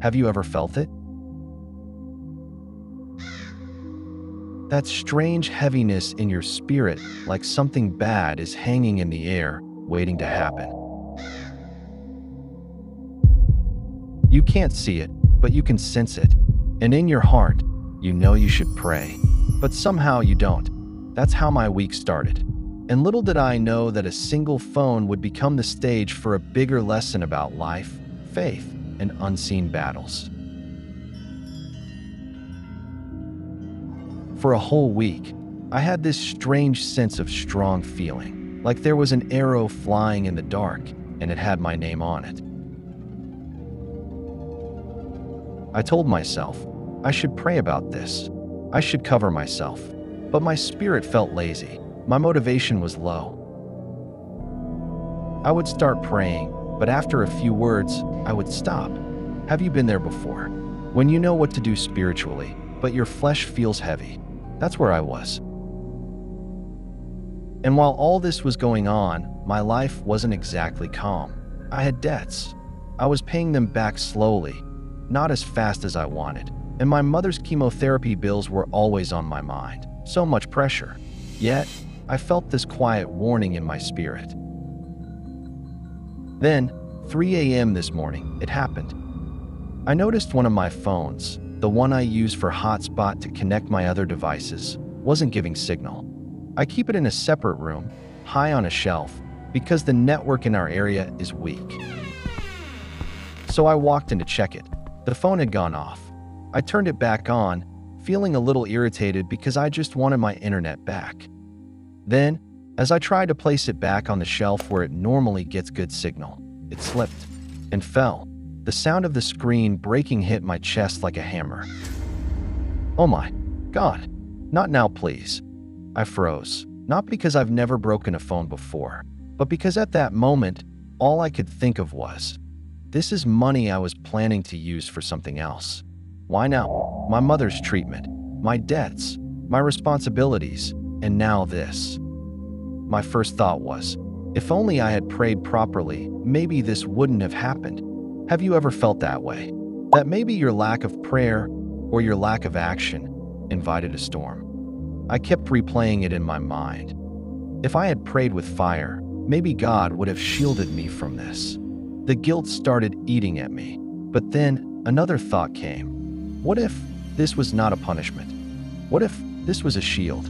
Have you ever felt it? That strange heaviness in your spirit, like something bad is hanging in the air, waiting to happen. You can't see it, but you can sense it. And in your heart, you know you should pray. But somehow you don't. That's how my week started. And little did I know that a single phone would become the stage for a bigger lesson about life, faith, and unseen battles. For a whole week, I had this strange sense of strong feeling, like there was an arrow flying in the dark and it had my name on it. I told myself, I should pray about this. I should cover myself. But my spirit felt lazy. My motivation was low. I would start praying, but after a few words, I would stop. Have you been there before? When you know what to do spiritually, but your flesh feels heavy. That's where I was. And while all this was going on, my life wasn't exactly calm. I had debts. I was paying them back slowly, not as fast as I wanted. And my mother's chemotherapy bills were always on my mind. So much pressure. Yet, I felt this quiet warning in my spirit. Then, 3 a.m. this morning, it happened. I noticed one of my phones, the one I use for hotspot to connect my other devices, wasn't giving signal. I keep it in a separate room, high on a shelf, because the network in our area is weak. So I walked in to check it. The phone had gone off. I turned it back on, feeling a little irritated because I just wanted my internet back. Then, as I tried to place it back on the shelf where it normally gets good signal, it slipped and fell. The sound of the screen breaking hit my chest like a hammer. Oh my God, not now please. I froze, not because I've never broken a phone before, but because at that moment, all I could think of was, this is money I was planning to use for something else. Why now? My mother's treatment, my debts, my responsibilities, and now this. My first thought was, if only I had prayed properly, maybe this wouldn't have happened. Have you ever felt that way? That maybe your lack of prayer or your lack of action invited a storm? I kept replaying it in my mind. If I had prayed with fire, maybe God would have shielded me from this. The guilt started eating at me. But then another thought came. What if this was not a punishment? What if this was a shield?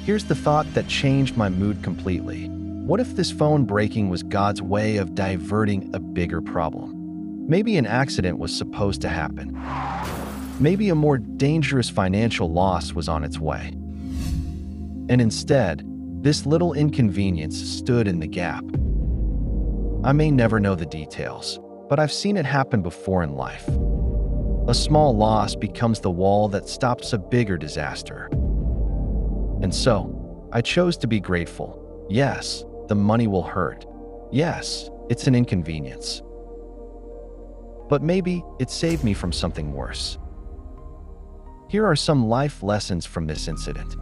Here's the thought that changed my mood completely. What if this phone breaking was God's way of diverting a bigger problem? Maybe an accident was supposed to happen. Maybe a more dangerous financial loss was on its way. And instead, this little inconvenience stood in the gap. I may never know the details, but I've seen it happen before in life. A small loss becomes the wall that stops a bigger disaster. And so, I chose to be grateful. Yes, the money will hurt. Yes, it's an inconvenience. But maybe it saved me from something worse. Here are some life lessons from this incident.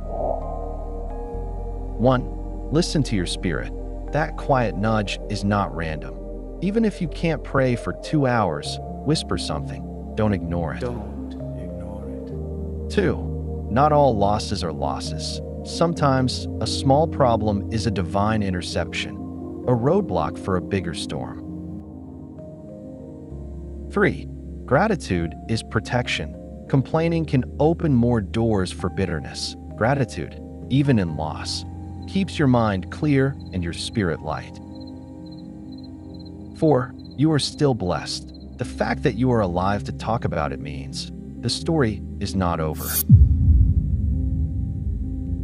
1. Listen to your spirit. That quiet nudge is not random. Even if you can't pray for 2 hours, whisper something. Don't ignore it. Don't ignore it. 2. Not all losses are losses. Sometimes, a small problem is a divine interception, a roadblock for a bigger storm. 3. Gratitude is protection. Complaining can open more doors for bitterness. Gratitude, even in loss, keeps your mind clear and your spirit light. 4. You are still blessed. The fact that you are alive to talk about it means the story is not over.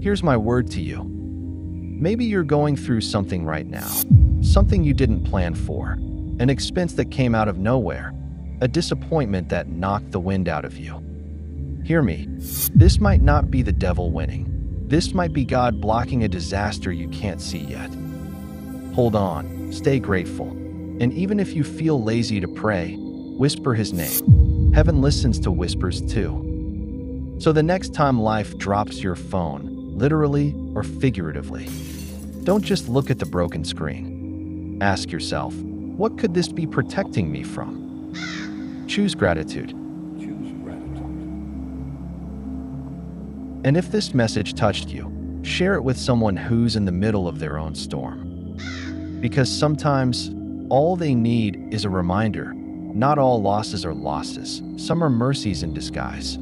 Here's my word to you. Maybe you're going through something right now, something you didn't plan for, an expense that came out of nowhere, a disappointment that knocked the wind out of you. Hear me, this might not be the devil winning. This might be God blocking a disaster you can't see yet. Hold on, stay grateful, and even if you feel lazy to pray, whisper his name. Heaven listens to whispers too. So the next time life drops your phone, literally or figuratively, don't just look at the broken screen. Ask yourself, what could this be protecting me from? Choose gratitude. Choose gratitude. And if this message touched you, share it with someone who's in the middle of their own storm. Because sometimes all they need is a reminder. Not all losses are losses. Some are mercies in disguise.